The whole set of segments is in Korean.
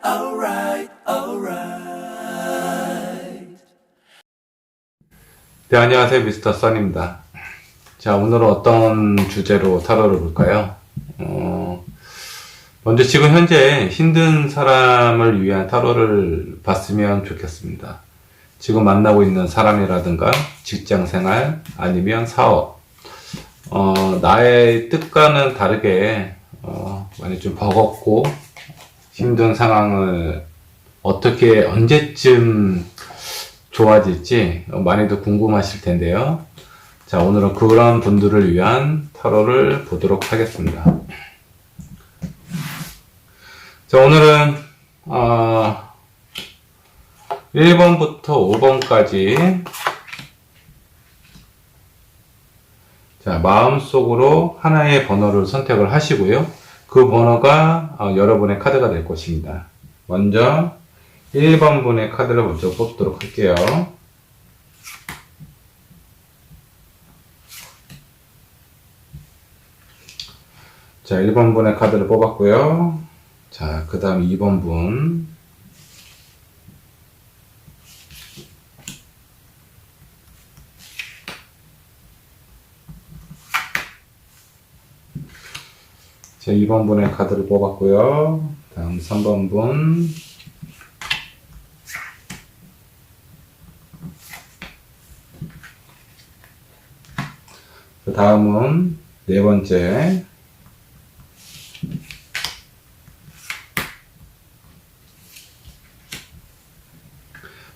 alright, alright. 네, 안녕하세요. 미스터 선입니다. 자, 오늘은 어떤 주제로 타로를 볼까요? 먼저 지금 현재 힘든 사람을 위한 타로를 봤으면 좋겠습니다. 지금 만나고 있는 사람이라든가 직장 생활 아니면 사업, 나의 뜻과는 다르게 많이 좀 버겁고 힘든 상황을 어떻게 언제쯤 좋아질지 많이들 궁금하실 텐데요. 자, 오늘은 그런 분들을 위한 타로를 보도록 하겠습니다. 자, 오늘은 1번부터 5번까지 자, 마음속으로 하나의 번호를 선택을 하시고요. 그 번호가 여러분의 카드가 될 것입니다. 먼저 1번 분의 카드를 먼저 뽑도록 할게요. 자, 1번 분의 카드를 뽑았고요. 자, 그 다음 2번 분. 자, 2번 분의 카드를 뽑았고요. 다음 3번 분. 그 다음은 네 번째.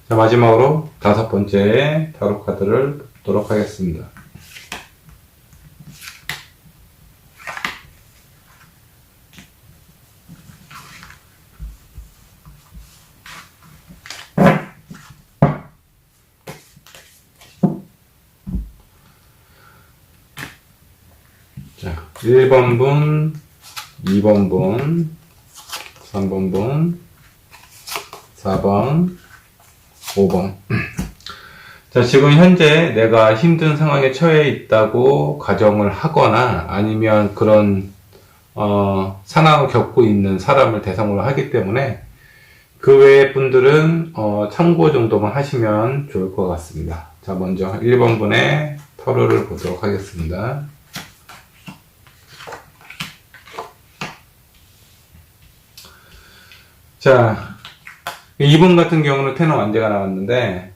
자, 마지막으로 다섯 번째 타로 카드를 보도록 하겠습니다. 자, 1번 분, 2번 분, 3번 분, 4번, 5번. 자, 지금 현재 내가 힘든 상황에 처해 있다고 가정을 하거나 아니면 그런 상황을 겪고 있는 사람을 대상으로 하기 때문에 그 외의 분들은 참고 정도만 하시면 좋을 것 같습니다. 자, 먼저 1번 분의 타로를 보도록 하겠습니다. 자, 2번 같은 경우는 테너 완제가 나왔는데,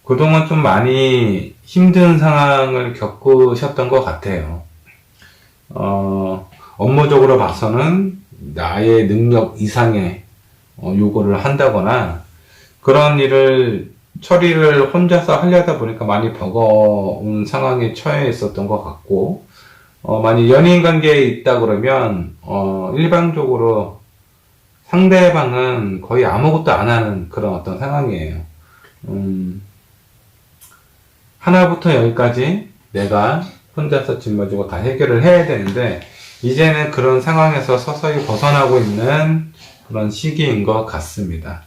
그동안 좀 많이 힘든 상황을 겪으셨던 것 같아요. 업무적으로 봐서는 나의 능력 이상의 요구를 한다거나, 그런 일을 처리를 혼자서 하려다 보니까 많이 버거운 상황에 처해 있었던 것 같고, 만약 연인 관계에 있다 그러면, 일방적으로 상대방은 거의 아무것도 안 하는 그런 어떤 상황이에요. 하나부터 열까지 내가 혼자서 짊어지고 다 해결을 해야 되는데, 이제는 그런 상황에서 서서히 벗어나고 있는 그런 시기인 것 같습니다.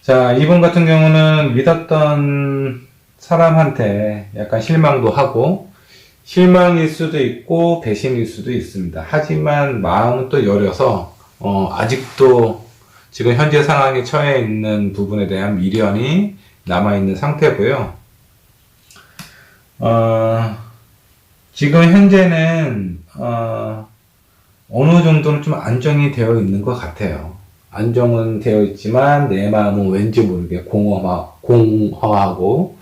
자, 이분 같은 경우는 믿었던 사람한테 약간 실망도 하고, 실망일 수도 있고, 배신일 수도 있습니다. 하지만 마음은 또 여려서, 아직도 지금 현재 상황에 처해 있는 부분에 대한 미련이 남아있는 상태고요. 지금 현재는, 어느 정도는 좀 안정이 되어 있는 것 같아요. 안정은 되어 있지만 내 마음은 왠지 모르게 공허하고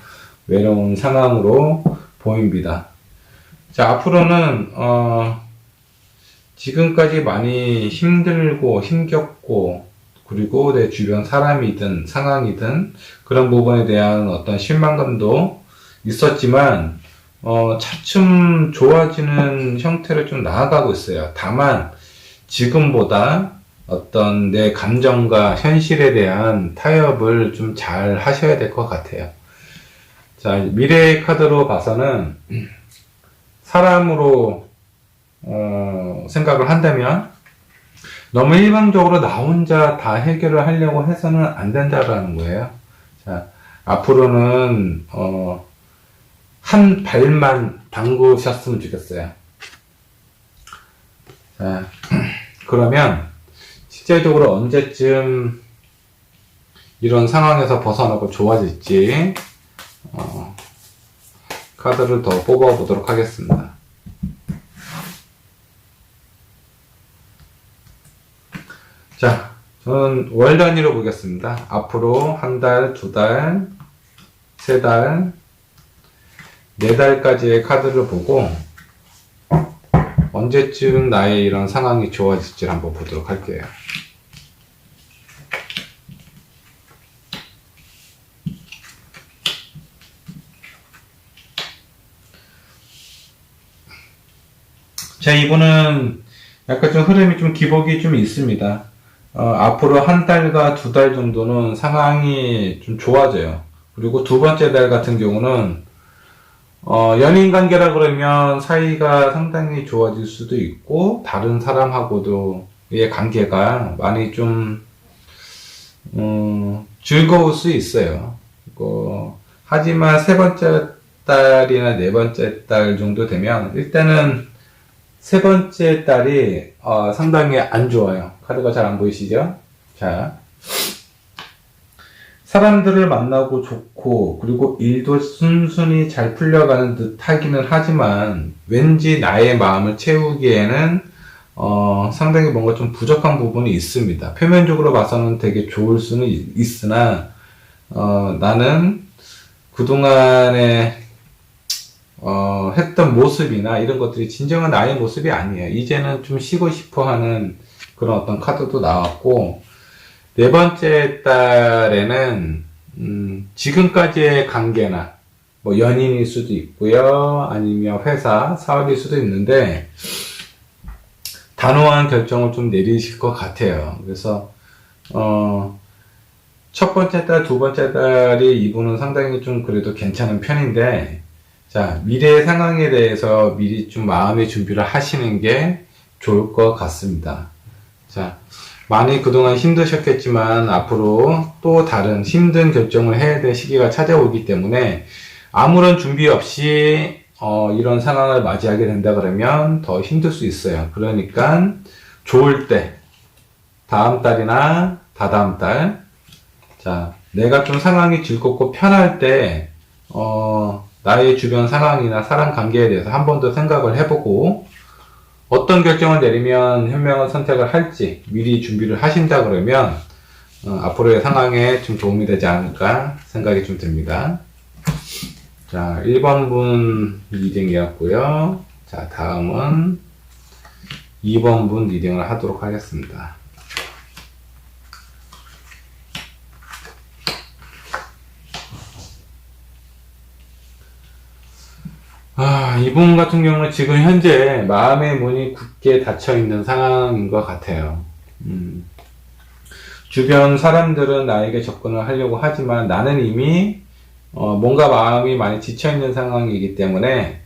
외로운 상황으로 보입니다. 자, 앞으로는, 지금까지 많이 힘들고 힘겹고 그리고 내 주변 사람이든 상황이든 그런 부분에 대한 어떤 실망감도 있었지만 차츰 좋아지는 형태로 좀 나아가고 있어요. 다만 지금보다 어떤 내 감정과 현실에 대한 타협을 좀 잘 하셔야 될 것 같아요. 자, 미래의 카드로 봐서는 사람으로 생각을 한다면 너무 일방적으로 나 혼자 다 해결을 하려고 해서는 안 된다라는 거예요. 자, 앞으로는 한 발만 담그셨으면 좋겠어요. 자, 그러면 실제적으로 언제쯤 이런 상황에서 벗어나고 좋아질지 카드를 더 뽑아 보도록 하겠습니다. 자, 저는 월 단위로 보겠습니다. 앞으로 한 달, 두 달, 세 달, 네 달까지의 카드를 보고 언제쯤 나의 이런 상황이 좋아질지를 한번 보도록 할게요. 자, 이분은 약간 좀 흐름이 좀 기복이 좀 있습니다. 앞으로 한 달과 두 달 정도는 상황이 좀 좋아져요. 그리고 두 번째 달 같은 경우는 연인 관계라 그러면 사이가 상당히 좋아질 수도 있고, 다른 사람하고도 의 관계가 많이 좀, 즐거울 수 있어요. 하지만 세 번째 달이나 네 번째 달 정도 되면, 일단은 세 번째 달이, 상당히 안 좋아요. 카드가 잘 안 보이시죠? 자. 사람들을 만나고 좋고, 그리고 일도 순순히 잘 풀려가는 듯 하기는 하지만, 왠지 나의 마음을 채우기에는, 상당히 뭔가 좀 부족한 부분이 있습니다. 표면적으로 봐서는 되게 좋을 수는 있으나, 나는 그동안에, 했던 모습이나 이런 것들이 진정한 나의 모습이 아니에요. 이제는 좀 쉬고 싶어 하는 그런 어떤 카드도 나왔고, 네 번째 달에는 지금까지의 관계나 뭐 연인일 수도 있고요, 아니면 회사, 사업일 수도 있는데 단호한 결정을 좀 내리실 것 같아요. 그래서 첫 번째 달, 두 번째 달이 이분은 상당히 좀 그래도 괜찮은 편인데, 자, 미래의 상황에 대해서 미리 좀 마음의 준비를 하시는 게 좋을 것 같습니다. 자, 많이 그동안 힘드셨겠지만 앞으로 또 다른 힘든 결정을 해야 될 시기가 찾아오기 때문에 아무런 준비 없이 이런 상황을 맞이하게 된다 그러면 더 힘들 수 있어요. 그러니까 좋을 때, 다음 달이나 다다음 달, 자, 내가 좀 상황이 즐겁고 편할 때 나의 주변 상황이나 사람 관계에 대해서 한 번 더 생각을 해보고 어떤 결정을 내리면 현명한 선택을 할지 미리 준비를 하신다 그러면 앞으로의 상황에 좀 도움이 되지 않을까 생각이 좀 듭니다. 자, 1번 분 리딩이었고요. 자, 다음은 2번 분 리딩을 하도록 하겠습니다. 이분 같은 경우는 지금 현재 마음의 문이 굳게 닫혀 있는 상황인 것 같아요. 주변 사람들은 나에게 접근을 하려고 하지만 나는 이미 뭔가 마음이 많이 지쳐 있는 상황이기 때문에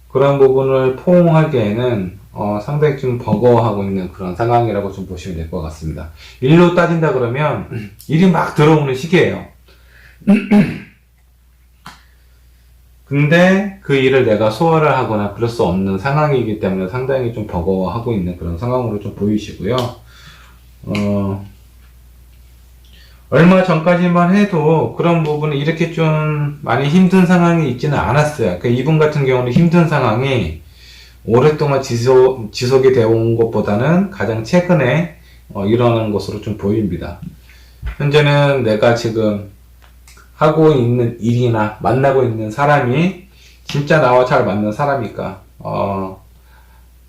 그런 부분을 포옹하기에는 상당히 좀 버거워하고 있는 그런 상황이라고 좀 보시면 될 것 같습니다. 일로 따진다 그러면 일이 막 들어오는 시기예요. 근데 그 일을 내가 소화를 하거나 그럴 수 없는 상황이기 때문에 상당히 좀 버거워하고 있는 그런 상황으로 좀 보이시고요. 얼마 전까지만 해도 그런 부분이 이렇게 좀 많이 힘든 상황이 있지는 않았어요. 그러니까 이분 같은 경우는 힘든 상황이 오랫동안 지속이 되어 온 것보다는 가장 최근에 일어난 것으로 좀 보입니다. 현재는 내가 지금 하고 있는 일이나 만나고 있는 사람이 진짜 나와 잘 맞는 사람일까?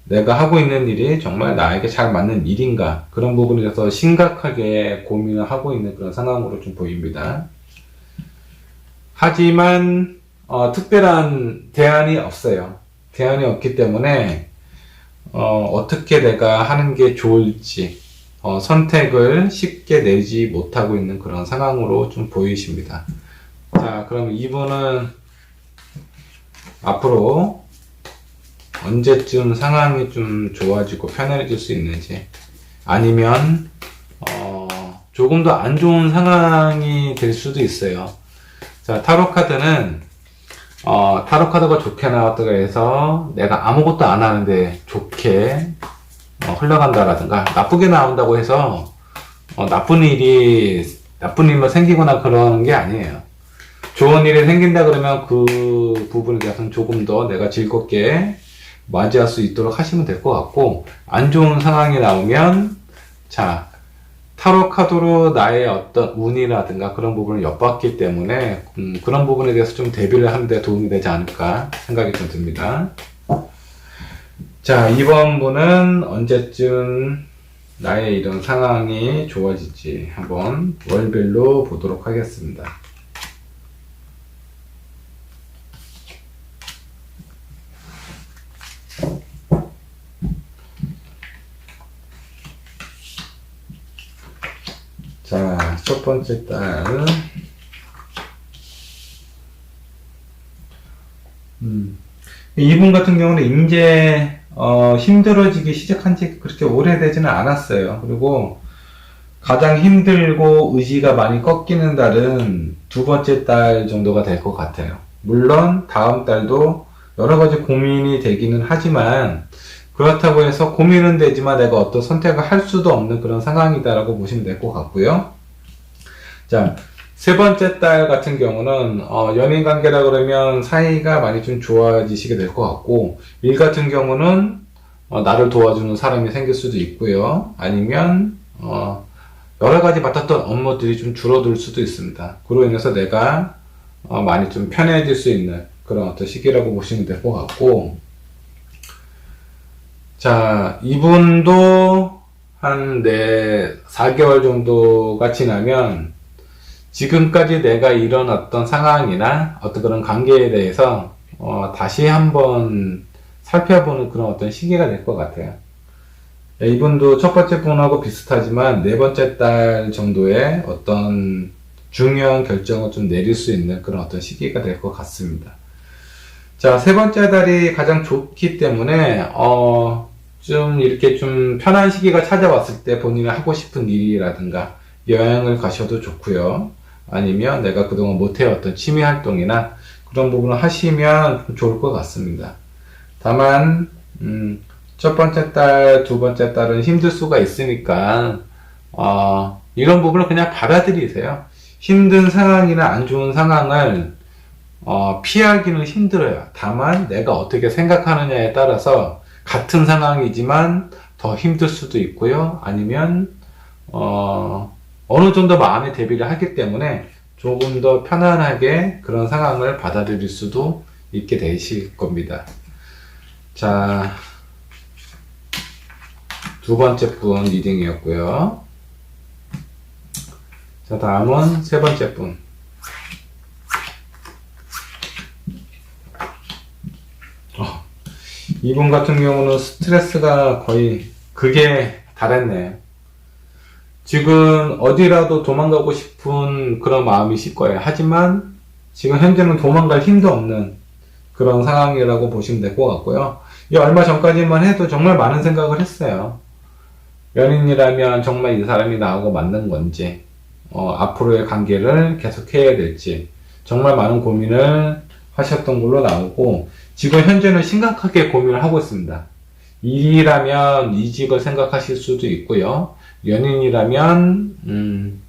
내가 하고 있는 일이 정말 나에게 잘 맞는 일인가? 그런 부분에 대해서 심각하게 고민을 하고 있는 그런 상황으로 좀 보입니다. 하지만 특별한 대안이 없어요. 대안이 없기 때문에 어떻게 내가 하는 게 좋을지 선택을 쉽게 내지 못하고 있는 그런 상황으로 좀 보이십니다. 자, 그럼 이분은 앞으로 언제쯤 상황이 좀 좋아지고 편안해질 수 있는지, 아니면 조금 더 안 좋은 상황이 될 수도 있어요. 자, 타로 카드는 타로 카드가 좋게 나왔다고 해서 내가 아무것도 안 하는데 좋게 흘러간다라든가, 나쁘게 나온다고 해서 나쁜 일만 생기거나 그런 게 아니에요. 좋은 일이 생긴다 그러면 그 부분에 대해서는 조금 더 내가 즐겁게 맞이할 수 있도록 하시면 될 것 같고, 안 좋은 상황이 나오면, 자, 타로 카드로 나의 어떤 운이라든가 그런 부분을 엿봤기 때문에, 그런 부분에 대해서 좀 대비를 하는 데 도움이 되지 않을까 생각이 좀 듭니다. 자, 이번 분은 언제쯤 나의 이런 상황이 좋아질지 한번 월별로 보도록 하겠습니다. 자, 첫 번째 달. 이분 같은 경우는 이제 힘들어지기 시작한 지 그렇게 오래되지는 않았어요. 그리고 가장 힘들고 의지가 많이 꺾이는 달은 두 번째 달 정도가 될 것 같아요. 물론 다음 달도 여러 가지 고민이 되기는 하지만, 그렇다고 해서 고민은 되지만 내가 어떤 선택을 할 수도 없는 그런 상황이다라고 보시면 될 것 같고요. 자, 세 번째 달 같은 경우는 연인 관계라 그러면 사이가 많이 좀 좋아지시게 될 것 같고, 일 같은 경우는 나를 도와주는 사람이 생길 수도 있고요. 아니면 여러 가지 맡았던 업무들이 좀 줄어들 수도 있습니다. 그로 인해서 내가 많이 좀 편해질 수 있는 그런 어떤 시기라고 보시면 될 것 같고, 자, 이분도 한 4개월 정도가 지나면 지금까지 내가 이런 어떤 상황이나 어떤 그런 관계에 대해서 다시 한번 살펴보는 그런 어떤 시기가 될 것 같아요. 이분도 첫 번째 분하고 비슷하지만 네 번째 달 정도의 어떤 중요한 결정을 좀 내릴 수 있는 그런 어떤 시기가 될 것 같습니다. 자, 세 번째 달이 가장 좋기 때문에 좀 이렇게 좀 편한 시기가 찾아왔을 때 본인이 하고 싶은 일이라든가 여행을 가셔도 좋고요. 아니면 내가 그동안 못해왔던 취미 활동이나 그런 부분을 하시면 좋을 것 같습니다. 다만 첫 번째 달, 두 번째 달은 힘들 수가 있으니까 이런 부분을 그냥 받아들이세요. 힘든 상황이나 안 좋은 상황을 피하기는 힘들어요. 다만 내가 어떻게 생각하느냐에 따라서 같은 상황이지만 더 힘들 수도 있고요. 아니면 어느 정도 마음의 대비를 하기 때문에 조금 더 편안하게 그런 상황을 받아들일 수도 있게 되실 겁니다. 자, 두 번째 분 리딩이었고요. 자, 다음은 세 번째 분. 이분 같은 경우는 스트레스가 거의 극에 달했네요. 지금 어디라도 도망가고 싶은 그런 마음이실 거예요. 하지만 지금 현재는 도망갈 힘도 없는 그런 상황이라고 보시면 될 것 같고요. 이 얼마 전까지만 해도 정말 많은 생각을 했어요. 연인이라면 정말 이 사람이 나하고 맞는 건지, 앞으로의 관계를 계속해야 될지, 정말 많은 고민을 하셨던 걸로 나오고, 지금 현재는 심각하게 고민을 하고 있습니다. 일이라면 이직을 생각하실 수도 있고요. 연인이라면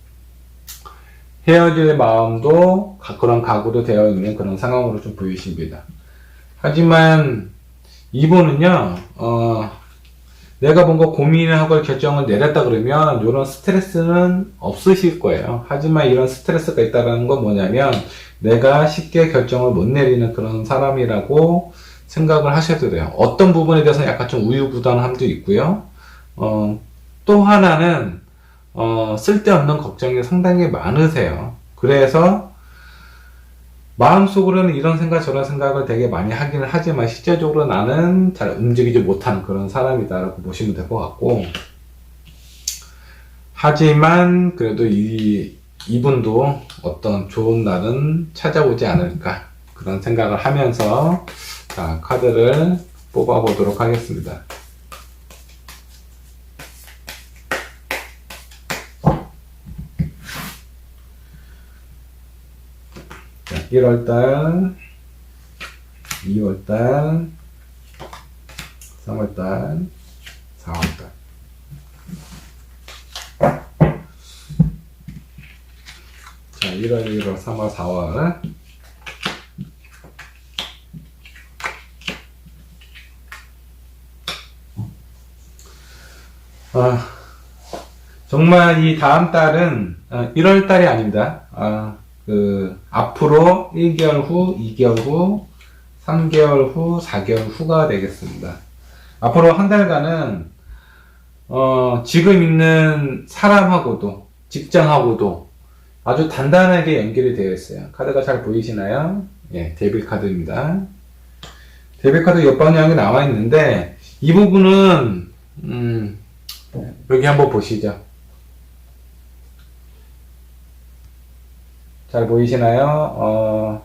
헤어질 마음도 그런 각오도 되어 있는 그런 상황으로 좀 보이십니다. 하지만 이분은요, 내가 뭔가 고민을 하고 결정을 내렸다 그러면 이런 스트레스는 없으실 거예요. 하지만 이런 스트레스가 있다는 건 뭐냐면 내가 쉽게 결정을 못 내리는 그런 사람이라고 생각을 하셔도 돼요. 어떤 부분에 대해서는 약간 좀 우유부단함도 있고요. 또 하나는 쓸데없는 걱정이 상당히 많으세요. 그래서 마음속으로는 이런 생각 저런 생각을 되게 많이 하기는 하지만 실제적으로 나는 잘 움직이지 못하는 그런 사람이다라고 보시면 될 것 같고, 하지만 그래도 이분도 어떤 좋은 날은 찾아오지 않을까 그런 생각을 하면서 자, 카드를 뽑아 보도록 하겠습니다. 자, 1월달, 2월달, 3월달, 4월달. 1월, 1월, 3월, 4월. 정말 이 다음 달은 1월 달이 아닙니다. 앞으로 1개월 후, 2개월 후, 3개월 후, 4개월 후가 되겠습니다. 앞으로 한 달간은 지금 있는 사람하고도, 직장하고도 아주 단단하게 연결이 되어 있어요. 카드가 잘 보이시나요? 예, 데빌 카드입니다. 데빌 카드 옆방향이 나와 있는데, 이 부분은, 여기 한번 보시죠. 잘 보이시나요?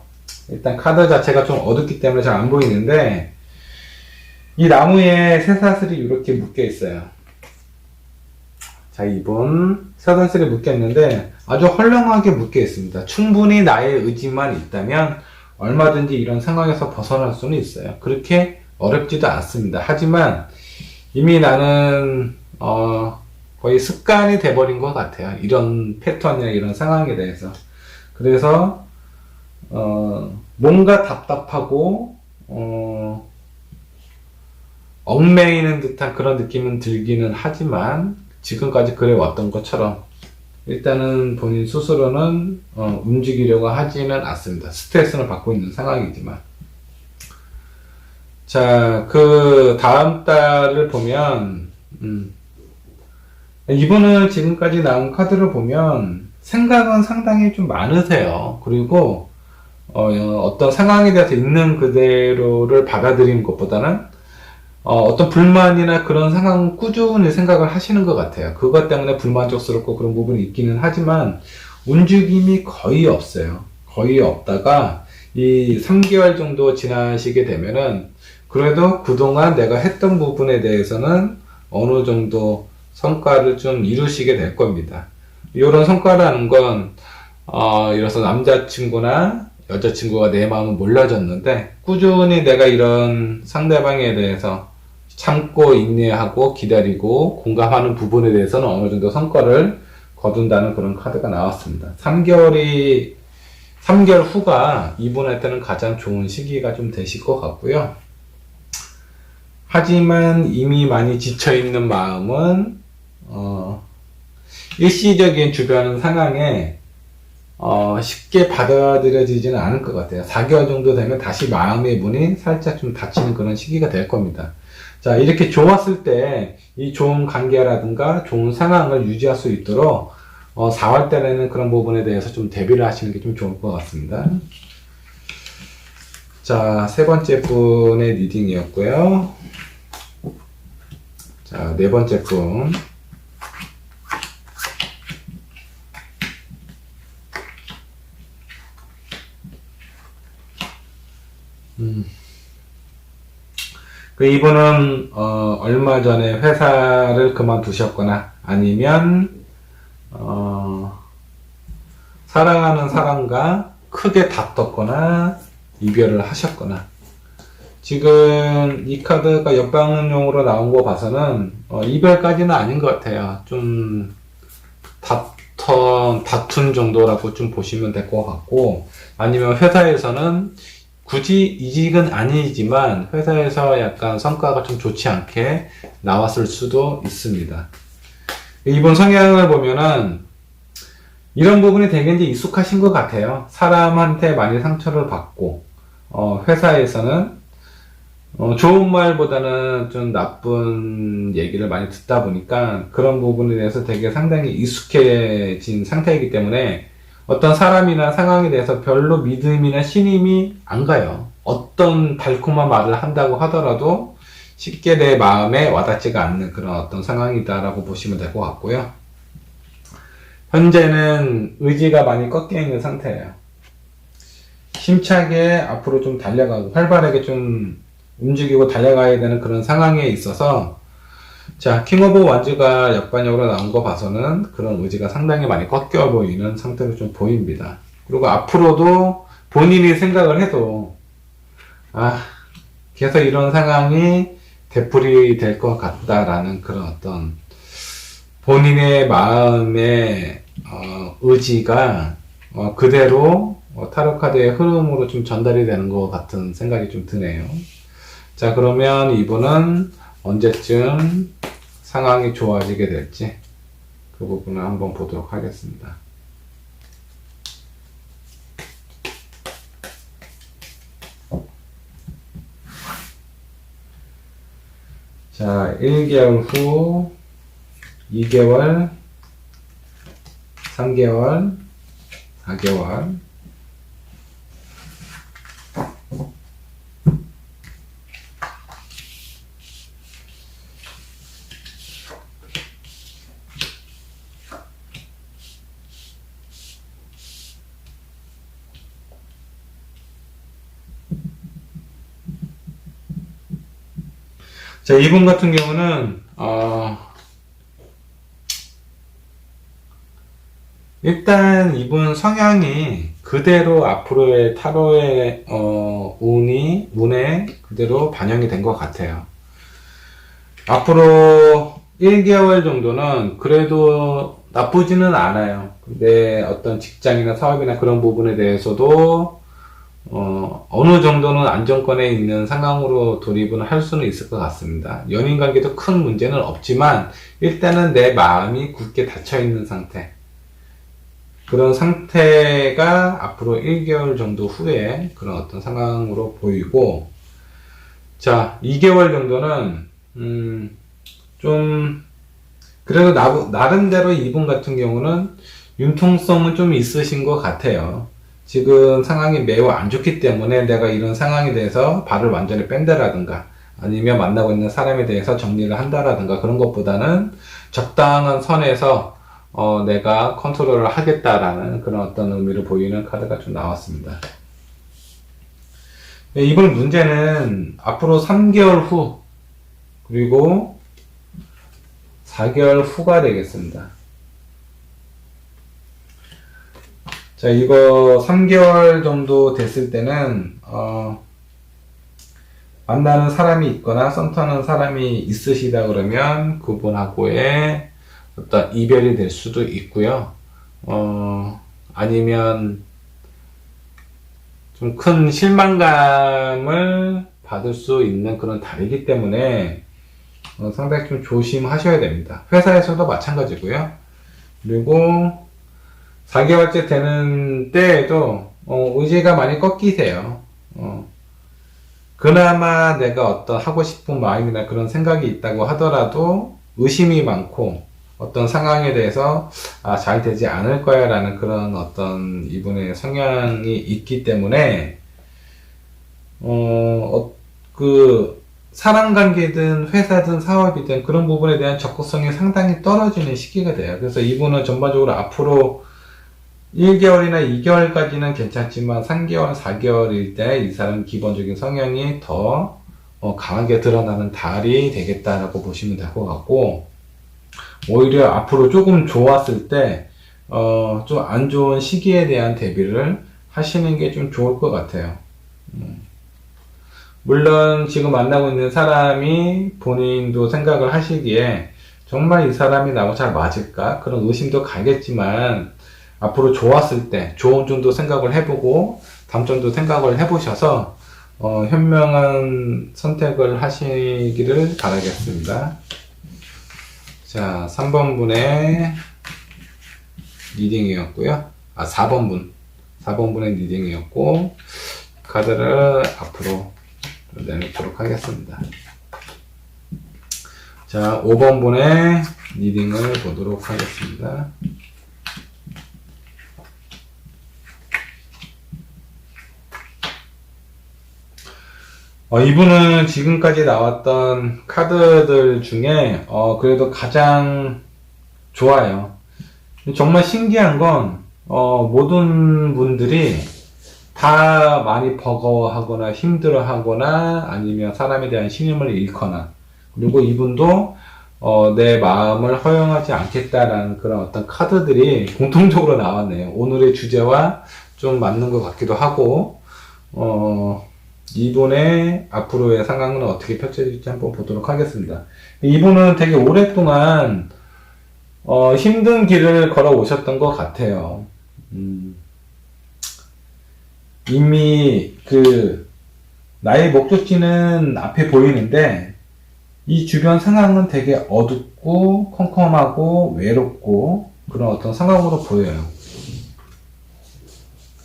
일단 카드 자체가 좀 어둡기 때문에 잘 안 보이는데, 이 나무에 쇠사슬이 이렇게 묶여 있어요. 자, 이분 쇠사슬이 묶여 있는데 아주 헐렁하게 묶여 있습니다. 충분히 나의 의지만 있다면 얼마든지 이런 상황에서 벗어날 수는 있어요. 그렇게 어렵지도 않습니다. 하지만 이미 나는 거의 습관이 돼버린 것 같아요. 이런 패턴이나 이런 상황에 대해서. 그래서 뭔가 답답하고 얽매이는 듯한 그런 느낌은 들기는 하지만 지금까지 그래왔던 것처럼 일단은 본인 스스로는 움직이려고 하지는 않습니다. 스트레스는 받고 있는 상황이지만. 자, 그 다음 달을 보면 이분은 지금까지 나온 카드를 보면 생각은 상당히 좀 많으세요. 그리고 어떤 상황에 대해서 있는 그대로를 받아들이는 것보다는 어떤 불만이나 그런 상황은 꾸준히 생각을 하시는 것 같아요. 그것 때문에 불만족스럽고 그런 부분이 있기는 하지만 움직임이 거의 없어요. 거의 없다가 이 3개월 정도 지나시게 되면은 그래도 그동안 내가 했던 부분에 대해서는 어느 정도 성과를 좀 이루시게 될 겁니다. 이런 성과라는 건 이래서 남자친구나 여자친구가 내 마음을 몰라줬는데 꾸준히 내가 이런 상대방에 대해서 참고 인내하고 기다리고 공감하는 부분에 대해서는 어느 정도 성과를 거둔다는 그런 카드가 나왔습니다. 3개월 후가 이분한테는 가장 좋은 시기가 좀 되실 것 같고요. 하지만 이미 많이 지쳐있는 마음은 일시적인 주변 상황에 쉽게 받아들여지지는 않을 것 같아요. 4개월 정도 되면 다시 마음의 문이 살짝 좀 닫히는 그런 시기가 될 겁니다. 자, 이렇게 좋았을 때 이 좋은 관계라든가 좋은 상황을 유지할 수 있도록 4월 달에는 그런 부분에 대해서 좀 대비를 하시는 게 좀 좋을 것 같습니다. 자, 세 번째 분의 리딩이었고요. 자, 네 번째 분. 이분은 얼마 전에 회사를 그만두셨거나 아니면 사랑하는 사람과 크게 다퉜거나 이별을 하셨거나 지금 이 카드가 옆방용으로 나온 거 봐서는 이별까지는 아닌 것 같아요. 좀 다툰 정도라고 좀 보시면 될 것 같고 아니면 회사에서는 굳이 이직은 아니지만 회사에서 약간 성과가 좀 좋지 않게 나왔을 수도 있습니다. 이분 성향을 보면은 이런 부분이 되게 이제 익숙하신 것 같아요. 사람한테 많이 상처를 받고 회사에서는 좋은 말보다는 좀 나쁜 얘기를 많이 듣다 보니까 그런 부분에 대해서 되게 상당히 익숙해진 상태이기 때문에 어떤 사람이나 상황에 대해서 별로 믿음이나 신임이 안 가요. 어떤 달콤한 말을 한다고 하더라도 쉽게 내 마음에 와닿지가 않는 그런 어떤 상황이다라고 보시면 될 것 같고요. 현재는 의지가 많이 꺾여 있는 상태예요. 힘차게 앞으로 좀 달려가고 활발하게 좀 움직이고 달려가야 되는 그런 상황에 있어서 자, 킹 오브 완즈가 역반역으로 나온 거 봐서는 그런 의지가 상당히 많이 꺾여 보이는 상태로 좀 보입니다. 그리고 앞으로도 본인이 생각을 해도 계속 이런 상황이 되풀이 될 것 같다라는 그런 어떤 본인의 마음의 의지가 그대로 타로 카드의 흐름으로 좀 전달이 되는 것 같은 생각이 좀 드네요. 자, 그러면 이분은 언제쯤 상황이 좋아지게 될지 그 부분을 한번 보도록 하겠습니다. 자, 1개월 후, 2개월, 3개월, 4개월. 자, 이분 같은 경우는, 일단 이분 성향이 그대로 앞으로의 타로의, 운에 그대로 반영이 된 것 같아요. 앞으로 1개월 정도는 그래도 나쁘지는 않아요. 근데 어떤 직장이나 사업이나 그런 부분에 대해서도 어느 정도는 안정권에 있는 상황으로 돌입은 할 수는 있을 것 같습니다. 연인 관계도 큰 문제는 없지만 일단은 내 마음이 굳게 닫혀 있는 상태. 그런 상태가 앞으로 1개월 정도 후에 그런 어떤 상황으로 보이고, 자, 2개월 정도는 좀 그래도 나름대로 이분 같은 경우는 융통성은 좀 있으신 것 같아요. 지금 상황이 매우 안 좋기 때문에 내가 이런 상황에 대해서 발을 완전히 뺀다라든가 아니면 만나고 있는 사람에 대해서 정리를 한다라든가 그런 것보다는 적당한 선에서 내가 컨트롤을 하겠다라는 그런 어떤 의미를 보이는 카드가 좀 나왔습니다. 이번 문제는 앞으로 3개월 후 그리고 4개월 후가 되겠습니다. 자, 이거 3개월 정도 됐을 때는 만나는 사람이 있거나 썸 타는 사람이 있으시다 그러면 그분하고의 어떤 이별이 될 수도 있고요. 아니면 좀 큰 실망감을 받을 수 있는 그런 달이기 때문에 상당히 좀 조심하셔야 됩니다. 회사에서도 마찬가지고요. 그리고 4개월째 되는 때에도 의지가 많이 꺾이세요. 그나마 내가 어떤 하고 싶은 마음이나 그런 생각이 있다고 하더라도 의심이 많고 어떤 상황에 대해서 잘 되지 않을 거야 라는 그런 어떤 이분의 성향이 있기 때문에 그 사람 관계든 회사든 사업이든 그런 부분에 대한 적극성이 상당히 떨어지는 시기가 돼요. 그래서 이분은 전반적으로 앞으로 1개월이나 2개월까지는 괜찮지만 3개월, 4개월일 때 이 사람 기본적인 성향이 더 강하게 드러나는 달이 되겠다라고 보시면 될 것 같고, 오히려 앞으로 조금 좋았을 때 좀 안 좋은 시기에 대한 대비를 하시는 게 좀 좋을 것 같아요. 물론 지금 만나고 있는 사람이 본인도 생각을 하시기에 정말 이 사람이 나하고 잘 맞을까? 그런 의심도 가겠지만 앞으로 좋았을 때 좋은 점도 생각을 해보고 단점도 생각을 해보셔서 현명한 선택을 하시기를 바라겠습니다. 자, 3번 분의 리딩이었고요. 4번 분의 리딩이었고 카드를 앞으로 내놓도록 하겠습니다. 자, 5번 분의 리딩을 보도록 하겠습니다. 이분은 지금까지 나왔던 카드들 중에 그래도 가장 좋아요. 정말 신기한 건 모든 분들이 다 많이 버거워하거나 힘들어하거나 아니면 사람에 대한 신임을 잃거나, 그리고 이분도 내 마음을 허용하지 않겠다라는 그런 어떤 카드들이 공통적으로 나왔네요. 오늘의 주제와 좀 맞는 것 같기도 하고, 이분의 앞으로의 상황은 어떻게 펼쳐질지 한번 보도록 하겠습니다. 이분은 되게 오랫동안 힘든 길을 걸어 오셨던 것 같아요. 이미 나의 목적지는 앞에 보이는데 이 주변 상황은 되게 어둡고 컴컴하고 외롭고 그런 어떤 상황으로 보여요.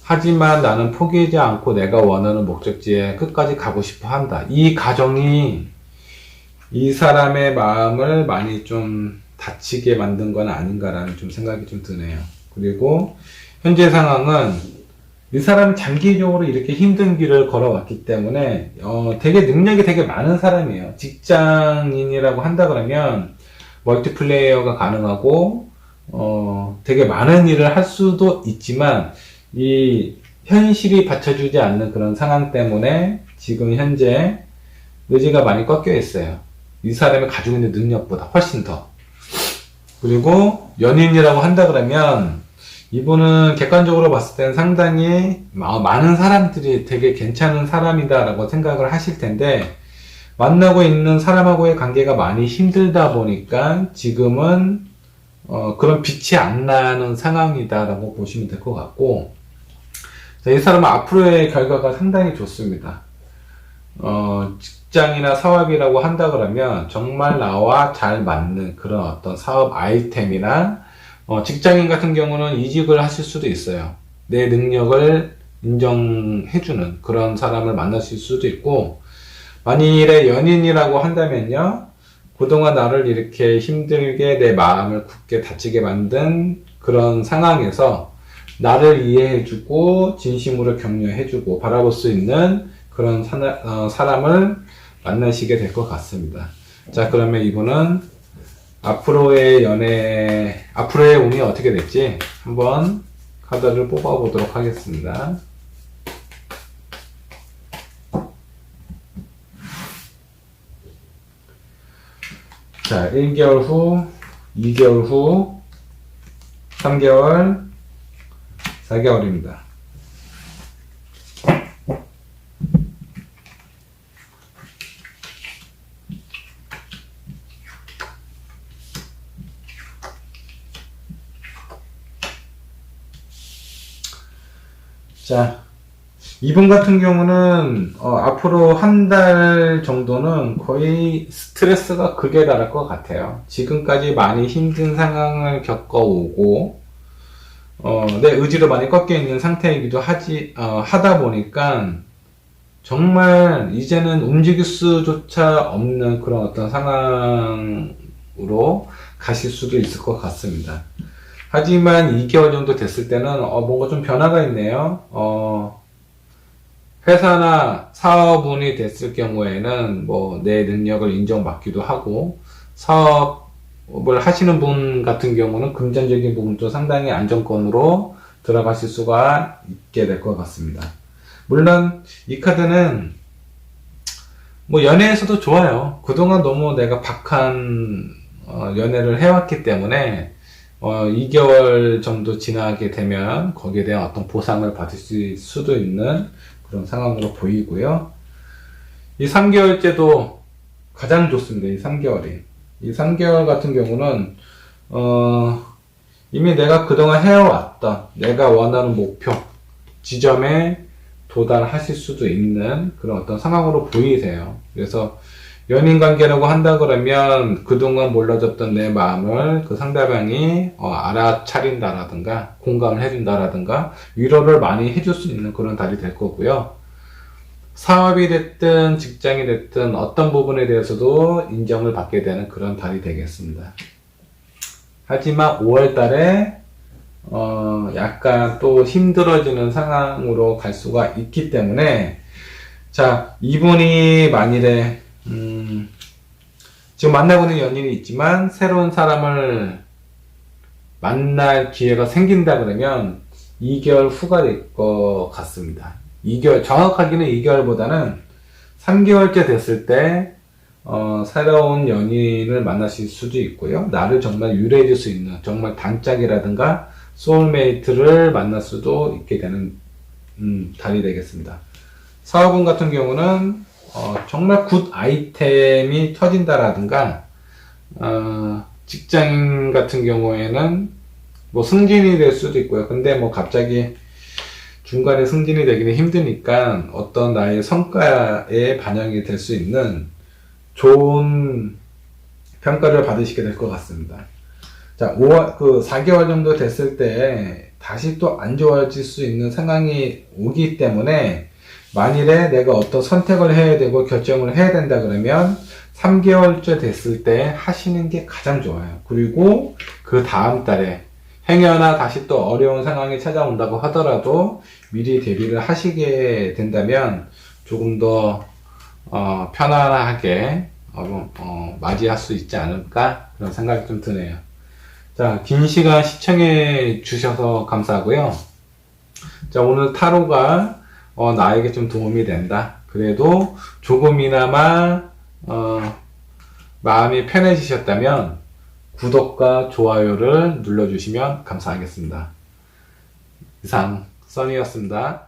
하지만 나는 포기하지 않고 내가 원하는 목적지에 끝까지 가고 싶어 한다. 이 가정이 이 사람의 마음을 많이 좀 다치게 만든 건 아닌가라는 좀 생각이 좀 드네요. 그리고 현재 상황은 이 사람이 장기적으로 이렇게 힘든 길을 걸어왔기 때문에 되게 능력이 되게 많은 사람이에요. 직장인이라고 한다 그러면 멀티플레이어가 가능하고 되게 많은 일을 할 수도 있지만 이 현실이 받쳐주지 않는 그런 상황 때문에 지금 현재 의지가 많이 꺾여 있어요. 이 사람이 가지고 있는 능력보다 훨씬 더. 그리고 연인이라고 한다 그러면 이분은 객관적으로 봤을 때는 상당히 많은 사람들이 되게 괜찮은 사람이다라고 생각을 하실 텐데 만나고 있는 사람하고의 관계가 많이 힘들다 보니까 지금은 그런 빛이 안 나는 상황이다라고 보시면 될 것 같고, 이 사람은 앞으로의 결과가 상당히 좋습니다. 직장이나 사업이라고 한다 그러면 정말 나와 잘 맞는 그런 어떤 사업 아이템이나 직장인 같은 경우는 이직을 하실 수도 있어요. 내 능력을 인정해주는 그런 사람을 만나실 수도 있고, 만일에 연인이라고 한다면요, 그동안 나를 이렇게 힘들게 내 마음을 굳게 다치게 만든 그런 상황에서 나를 이해해주고 진심으로 격려해주고 바라볼 수 있는 그런 사람을 만나시게 될 것 같습니다. 자, 그러면 이분은 앞으로의 앞으로의 운이 어떻게 될지 한번 카드를 뽑아 보도록 하겠습니다. 자, 1개월 후, 2개월 후, 3개월, 4개월입니다. 자, 이분 같은 경우는 앞으로 한 달 정도는 거의 스트레스가 극에 달할 것 같아요. 지금까지 많이 힘든 상황을 겪어오고 내 의지로 많이 꺾여 있는 상태이기도 하다 보니까 정말 이제는 움직일 수조차 없는 그런 어떤 상황으로 가실 수도 있을 것 같습니다. 하지만 2개월 정도 됐을 때는 뭔가 좀 변화가 있네요. 회사나 사업운이 됐을 경우에는 뭐 내 능력을 인정받기도 하고, 사업을 하시는 분 같은 경우는 금전적인 부분도 상당히 안정권으로 들어가실 수가 있게 될 것 같습니다. 물론 이 카드는 뭐 연애에서도 좋아요. 그동안 너무 내가 박한 연애를 해왔기 때문에 2개월 정도 지나게 되면 거기에 대한 어떤 보상을 받을 수도 있는 그런 상황으로 보이고요. 이 3개월째도 가장 좋습니다. 이 3개월이. 이 3개월 같은 경우는 이미 내가 그동안 해왔던 내가 원하는 목표 지점에 도달하실 수도 있는 그런 어떤 상황으로 보이세요. 그래서 연인 관계라고 한다 그러면 그동안 몰라줬던 내 마음을 그 상대방이 알아차린다라든가 공감을 해준다라든가 위로를 많이 해줄 수 있는 그런 달이 될 거고요. 사업이 됐든 직장이 됐든 어떤 부분에 대해서도 인정을 받게 되는 그런 달이 되겠습니다. 하지만 5월 달에 약간 또 힘들어지는 상황으로 갈 수가 있기 때문에, 자, 이분이 만일에 지금 만나고 있는 연인이 있지만 새로운 사람을 만날 기회가 생긴다 그러면 2개월 후가 될 것 같습니다. 2개월, 정확하게는 2개월보다는 3개월째 됐을 때 새로운 연인을 만나실 수도 있고요. 나를 정말 유래해 줄 수 있는 정말 단짝이라든가 소울메이트를 만날 수도 있게 되는 달이 되겠습니다. 사업운 같은 경우는 정말 굿 아이템이 터진다라든가 직장인 같은 경우에는 뭐 승진이 될 수도 있고요. 근데 뭐 갑자기 중간에 승진이 되기는 힘드니까 어떤 나의 성과에 반영이 될 수 있는 좋은 평가를 받으시게 될 것 같습니다. 자, 4개월 정도 됐을 때 다시 또 안 좋아질 수 있는 상황이 오기 때문에 만일에 내가 어떤 선택을 해야 되고 결정을 해야 된다 그러면 3개월째 됐을 때 하시는 게 가장 좋아요. 그리고 그 다음 달에 행여나 다시 또 어려운 상황이 찾아온다고 하더라도 미리 대비를 하시게 된다면 조금 더 편안하게 맞이할 수 있지 않을까 그런 생각이 좀 드네요. 자, 긴 시간 시청해 주셔서 감사하고요. 자, 오늘 타로가 나에게 좀 도움이 된다. 그래도 조금이나마 마음이 편해지셨다면 구독과 좋아요를 눌러주시면 감사하겠습니다. 이상 써니였습니다.